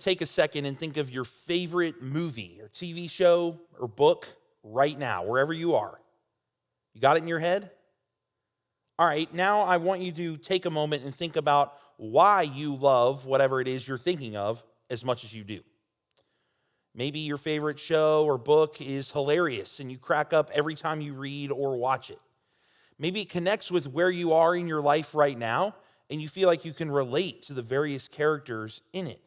take a second and think of your favorite movie or TV show or book right now, wherever you are. You got it in your head? All right, now I want you to take a moment and think about why you love whatever it is you're thinking of as much as you do. Maybe your favorite show or book is hilarious and you crack up every time you read or watch it. Maybe it connects with where you are in your life right now and you feel like you can relate to the various characters in it.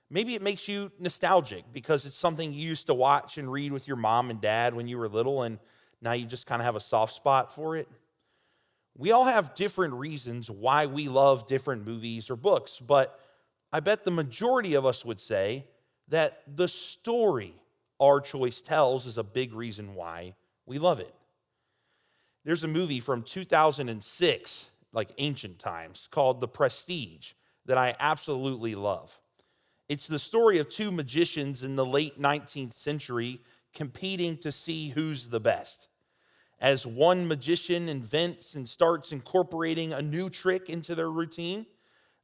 Maybe it makes you nostalgic because it's something you used to watch and read with your mom and dad when you were little and now you just kind of have a soft spot for it. We all have different reasons why we love different movies or books, but I bet the majority of us would say that the story our choice tells is a big reason why we love it. There's a movie from 2006, like ancient times, called The Prestige that I absolutely love. It's the story of two magicians in the late 19th century competing to see who's the best. As one magician invents and starts incorporating a new trick into their routine,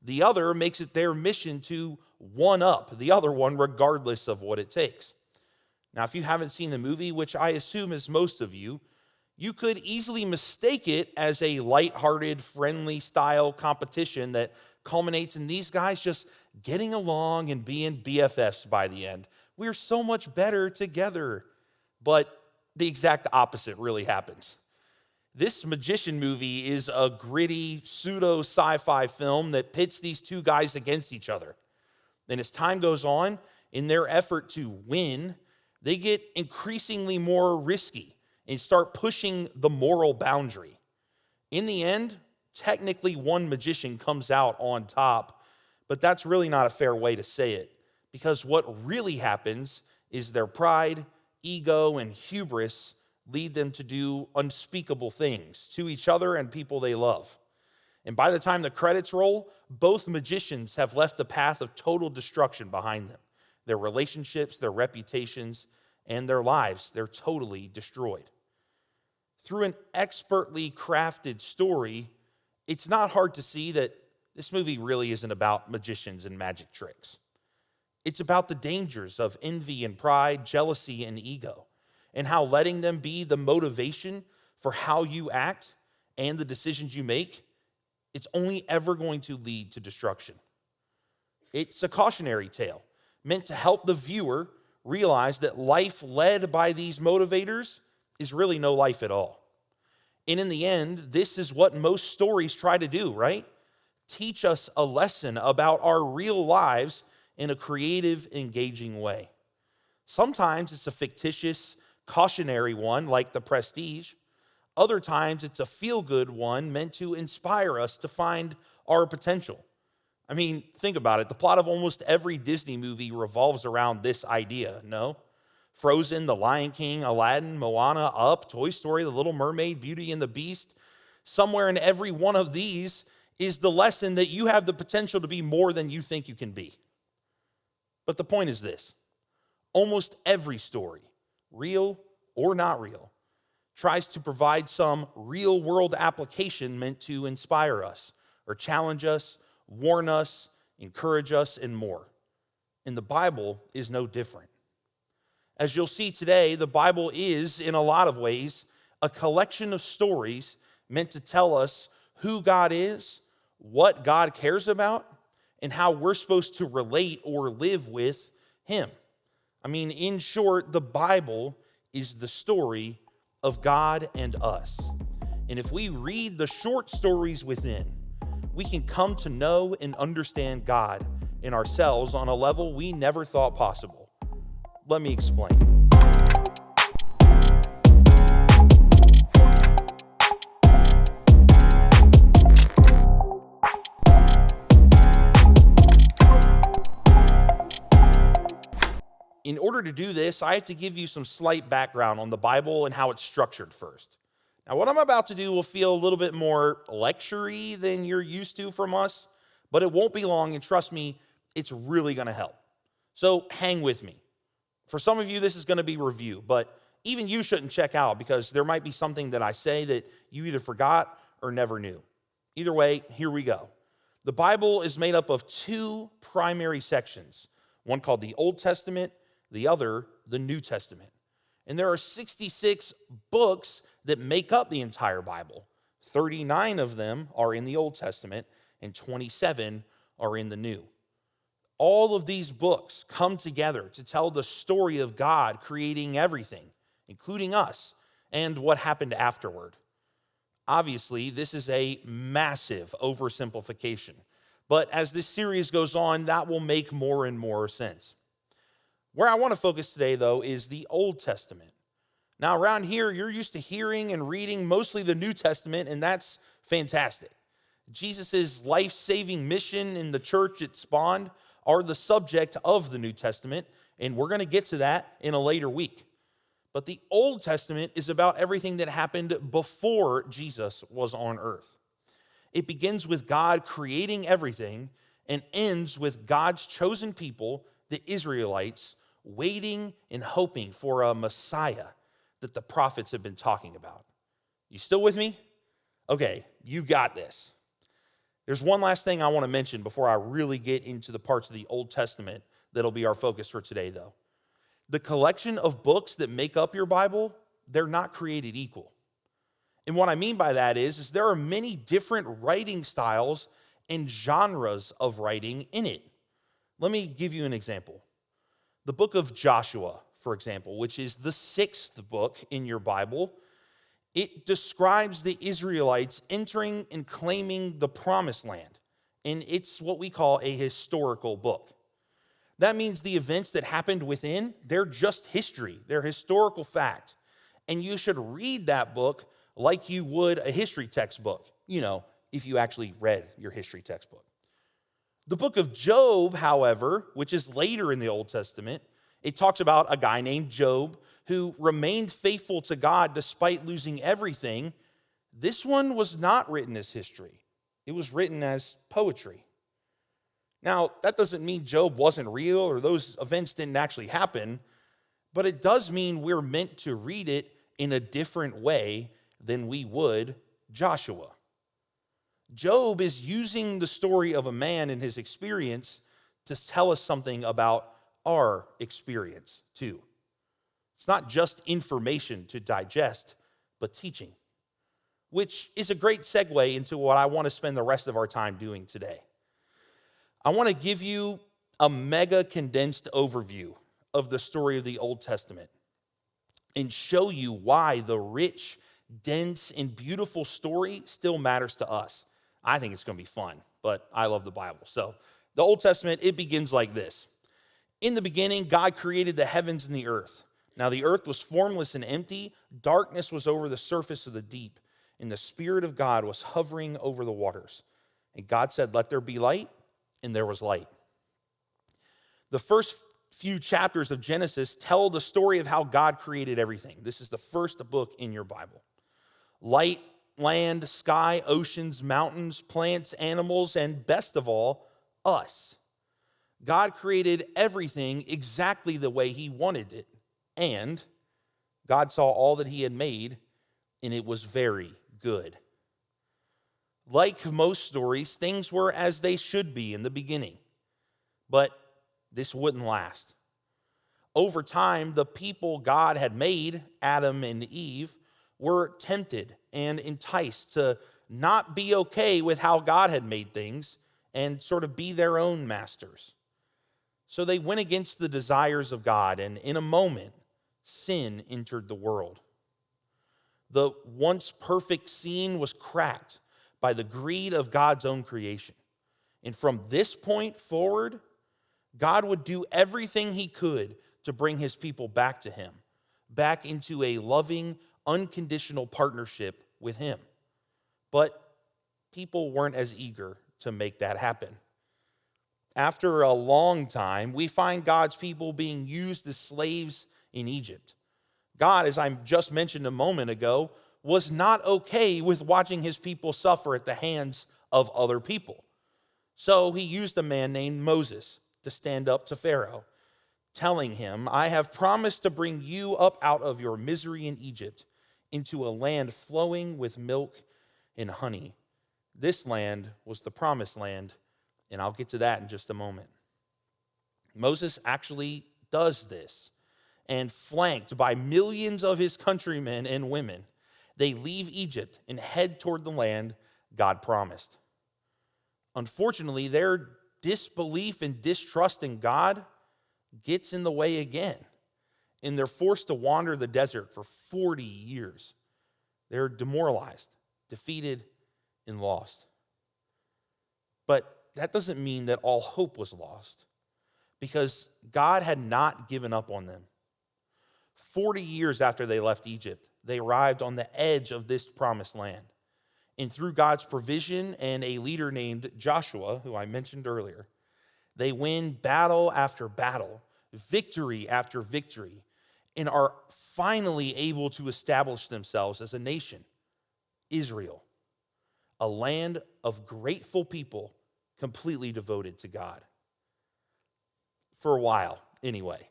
the other makes it their mission to one-up the other one regardless of what it takes. Now, if you haven't seen the movie, which I assume is most of you, you could easily mistake it as a lighthearted, friendly style competition that culminates in these guys just getting along and being BFFs by the end. We're so much better together. But the exact opposite really happens. This magician movie is a gritty pseudo sci-fi film that pits these two guys against each other. And as time goes on, in their effort to win, they get increasingly more risky and start pushing the moral boundary. In the end, technically one magician comes out on top, but that's really not a fair way to say it, because what really happens is their pride, ego, and hubris lead them to do unspeakable things to each other and people they love. And by the time the credits roll, both magicians have left a path of total destruction behind them. Their relationships, their reputations, and their lives, they're totally destroyed. Through an expertly crafted story, it's not hard to see that this movie really isn't about magicians and magic tricks. It's about the dangers of envy and pride, jealousy and ego, and how letting them be the motivation for how you act and the decisions you make, it's only ever going to lead to destruction. It's a cautionary tale meant to help the viewer realize that life led by these motivators is really no life at all. And in the end, this is what most stories try to do, right? Teach us a lesson about our real lives in a creative, engaging way. Sometimes it's a fictitious, cautionary one like The Prestige. Other times it's a feel-good one meant to inspire us to find our potential. I mean, think about it. The plot of almost every Disney movie revolves around this idea, no? Frozen, The Lion King, Aladdin, Moana, Up, Toy Story, The Little Mermaid, Beauty and the Beast. Somewhere in every one of these is the lesson that you have the potential to be more than you think you can be. But the point is this: almost every story, real or not real, tries to provide some real-world application meant to inspire us or challenge us, warn us, encourage us, and more. And the Bible is no different. As you'll see today, the Bible is, in a lot of ways, a collection of stories meant to tell us who God is, what God cares about, and how we're supposed to relate or live with Him. I mean, in short, the Bible is the story of God and us. And if we read the short stories within, we can come to know and understand God in ourselves on a level we never thought possible. Let me explain. In order to do this, I have to give you some slight background on the Bible and how it's structured first. Now, what I'm about to do will feel a little bit more lecture-y than you're used to from us, but it won't be long, and trust me, it's really going to help. So hang with me. For some of you, this is going to be review, but even you shouldn't check out because there might be something that I say that you either forgot or never knew. Either way, here we go. The Bible is made up of two primary sections. one called the Old Testament, the other the New Testament. And there are 66 books that make up the entire Bible. 39 of them are in the Old Testament, and 27 are in the New. All of these books come together to tell the story of God creating everything, including us, and what happened afterward. Obviously, this is a massive oversimplification, but as this series goes on, that will make more and more sense. Where I want to focus today, though, is the Old Testament. Now, around here, you're used to hearing and reading mostly the New Testament, and that's fantastic. Jesus' life-saving mission in the church it spawned are the subject of the New Testament, and we're going to get to that in a later week. But the Old Testament is about everything that happened before Jesus was on earth. It begins with God creating everything and ends with God's chosen people, the Israelites, waiting and hoping for a Messiah that the prophets have been talking about. You still with me? Okay, you got this. There's one last thing I want to mention before I really get into the parts of the Old Testament that'll be our focus for today, though. The collection of books that make up your Bible, they're not created equal. And what I mean by that is there are many different writing styles and genres of writing in it. Let me give you an example. The book of Joshua, for example, which is the 6th book in your Bible, it describes the Israelites entering and claiming the promised land. And it's what we call a historical book. That means the events that happened within, they're just history. They're historical fact. And you should read that book like you would a history textbook, if you actually read your history textbook. The book of Job, however, which is later in the Old Testament, it talks about a guy named Job who remained faithful to God despite losing everything. This one was not written as history. It was written as poetry. Now, that doesn't mean Job wasn't real or those events didn't actually happen, but it does mean we're meant to read it in a different way than we would Joshua. Job is using the story of a man and his experience to tell us something about our experience too. It's not just information to digest, but teaching, which is a great segue into what I want to spend the rest of our time doing today. I want to give you a mega condensed overview of the story of the Old Testament and show you why the rich, dense, and beautiful story still matters to us. I think it's going to be fun, but I love the Bible. So the Old Testament, it begins like this. In the beginning, God created the heavens and the earth. Now the earth was formless and empty. Darkness was over the surface of the deep, and the Spirit of God was hovering over the waters. And God said, "Let there be light," and there was light. The first few chapters of Genesis tell the story of how God created everything. This is the first book in your Bible. Light, land, sky, oceans, mountains, plants, animals, and best of all, us. God created everything exactly the way he wanted it. And God saw all that he had made, and it was very good. Like most stories, things were as they should be in the beginning. But this wouldn't last. Over time, the people God had made, Adam and Eve, were tempted and enticed to not be okay with how God had made things and sort of be their own masters. So they went against the desires of God, and in a moment, sin entered the world. The once perfect scene was cracked by the greed of God's own creation. And from this point forward, God would do everything he could to bring his people back to him, back into a loving, unconditional partnership with him. But people weren't as eager to make that happen. After a long time, we find God's people being used as slaves in Egypt. God, as I just mentioned a moment ago, was not okay with watching his people suffer at the hands of other people. So he used a man named Moses to stand up to Pharaoh, telling him, "I have promised to bring you up out of your misery in Egypt into a land flowing with milk and honey." This land was the promised land, and I'll get to that in just a moment. Moses actually does this, and flanked by millions of his countrymen and women, they leave Egypt and head toward the land God promised. Unfortunately, their disbelief and distrust in God gets in the way again, and they're forced to wander the desert for 40 years. They're demoralized, defeated, and lost. But that doesn't mean that all hope was lost, because God had not given up on them. 40 years after they left Egypt, they arrived on the edge of this promised land. And through God's provision and a leader named Joshua, who I mentioned earlier, they win battle after battle, victory after victory, and are finally able to establish themselves as a nation, Israel, a land of grateful people completely devoted to God. For a while, anyway.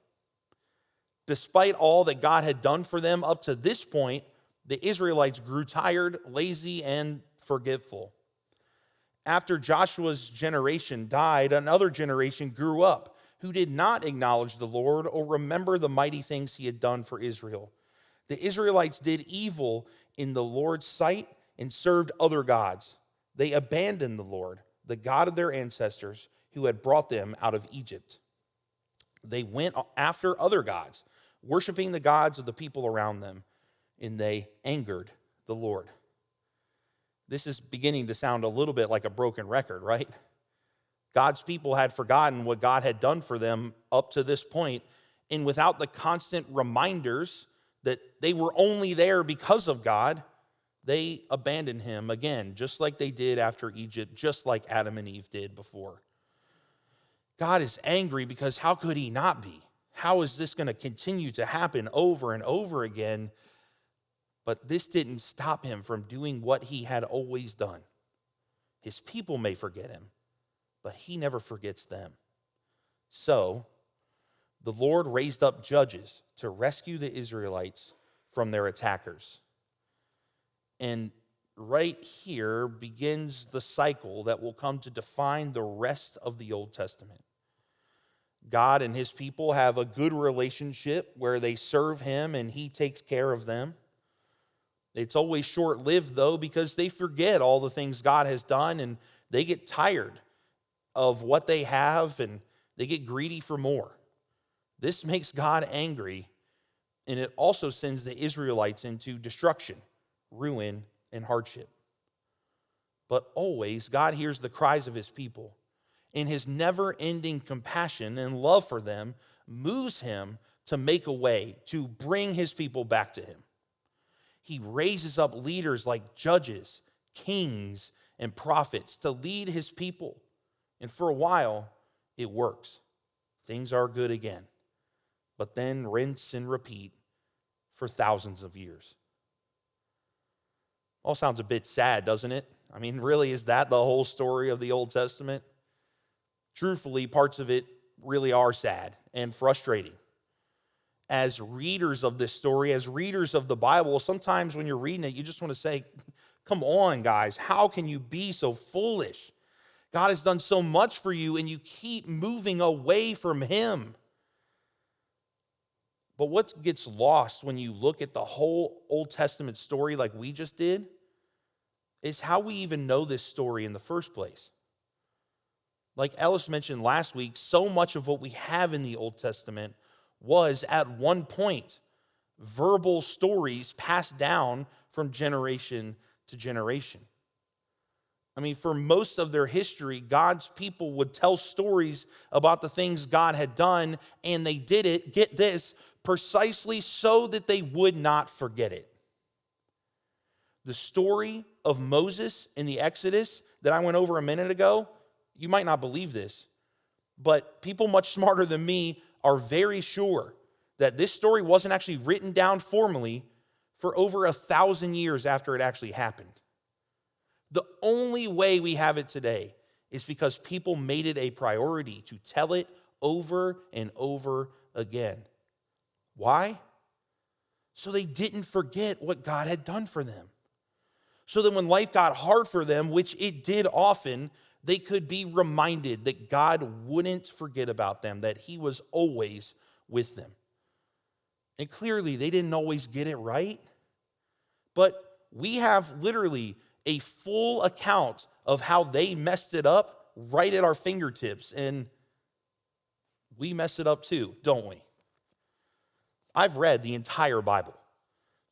Despite all that God had done for them up to this point, the Israelites grew tired, lazy, and forgetful. After Joshua's generation died, another generation grew up who did not acknowledge the Lord or remember the mighty things he had done for Israel. The Israelites did evil in the Lord's sight and served other gods. They abandoned the Lord, the God of their ancestors, who had brought them out of Egypt. They went after other gods, worshiping the gods of the people around them, and they angered the Lord. This is beginning to sound a little bit like a broken record, right? God's people had forgotten what God had done for them up to this point, and without the constant reminders that they were only there because of God, they abandoned him again, just like they did after Egypt, just like Adam and Eve did before. God is angry because how could he not be? How is this going to continue to happen over and over again? But this didn't stop him from doing what he had always done. His people may forget him, but he never forgets them. So, the Lord raised up judges to rescue the Israelites from their attackers. And right here begins the cycle that will come to define the rest of the Old Testament. God and his people have a good relationship where they serve him and he takes care of them. It's always short-lived, though, because they forget all the things God has done and they get tired of what they have and they get greedy for more. This makes God angry, and it also sends the Israelites into destruction, ruin, and hardship. But always, God hears the cries of his people, and his never-ending compassion and love for them moves him to make a way to bring his people back to him. He raises up leaders like judges, kings, and prophets to lead his people. And for a while, it works. Things are good again. But then rinse and repeat for thousands of years. All sounds a bit sad, doesn't it? I mean, really, is that the whole story of the Old Testament? Truthfully, parts of it really are sad and frustrating. As readers of this story, as readers of the Bible, sometimes when you're reading it, you just want to say, come on, guys, how can you be so foolish? God has done so much for you, and you keep moving away from him. But what gets lost when you look at the whole Old Testament story like we just did is how we even know this story in the first place. Like Ellis mentioned last week, so much of what we have in the Old Testament was at one point verbal stories passed down from generation to generation. I mean, for most of their history, God's people would tell stories about the things God had done, and they did it, get this, precisely so that they would not forget it. The story of Moses in the Exodus that I went over a minute ago, you might not believe this, but people much smarter than me are very sure that this story wasn't actually written down formally for over 1,000 years after it actually happened. The only way we have it today is because people made it a priority to tell it over and over again. Why? So they didn't forget what God had done for them. So that when life got hard for them, which it did often, they could be reminded that God wouldn't forget about them, that he was always with them. And clearly, they didn't always get it right, but we have literally a full account of how they messed it up right at our fingertips, and we mess it up too, don't we? I've read the entire Bible,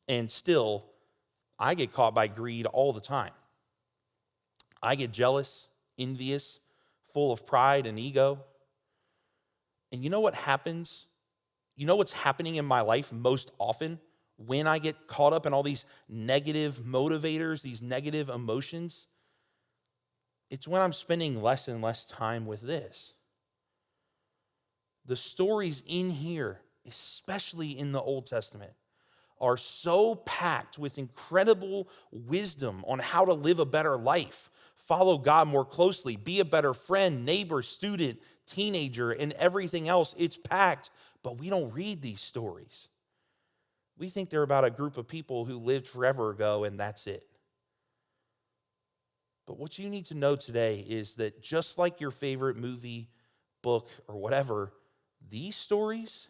and still, I get caught by greed all the time. I get jealous, envious, full of pride and ego. And you know what happens? You know what's happening in my life most often when I get caught up in all these negative motivators, these negative emotions? It's when I'm spending less and less time with this. The stories in here, especially in the Old Testament, are so packed with incredible wisdom on how to live a better life, follow God more closely, be a better friend, neighbor, student, teenager, and everything else. It's packed, but we don't read these stories. We think they're about a group of people who lived forever ago, and that's it. But what you need to know today is that just like your favorite movie, book, or whatever, these stories,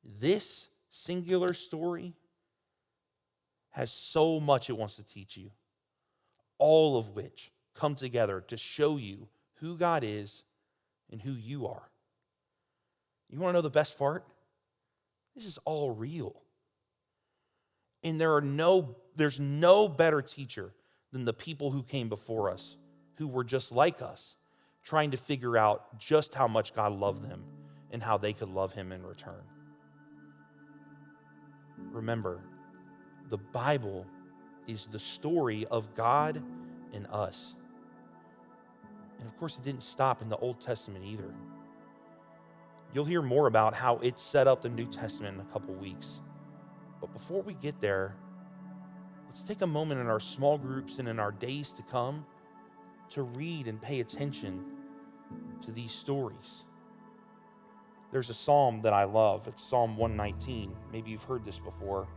this singular story, has so much it wants to teach you, all of which come together to show you who God is and who you are. You want to know the best part? This is all real. And there's no better teacher than the people who came before us, who were just like us, trying to figure out just how much God loved them and how they could love him in return. Remember, the Bible is the story of God and us. And of course, it didn't stop in the Old Testament either. You'll hear more about how it set up the New Testament in a couple weeks. But before we get there, let's take a moment in our small groups and in our days to come to read and pay attention to these stories. There's a psalm that I love. It's Psalm 119. Maybe you've heard this before.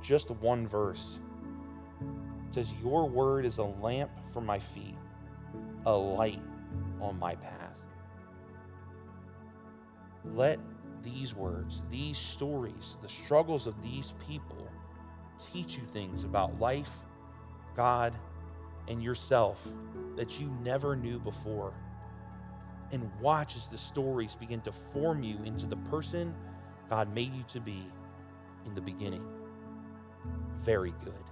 Just one verse. It says, "Your word is a lamp for my feet, a light on my path." Let these words, these stories, the struggles of these people teach you things about life, God, and yourself that you never knew before. And watch as the stories begin to form you into the person God made you to be in the beginning. Very good.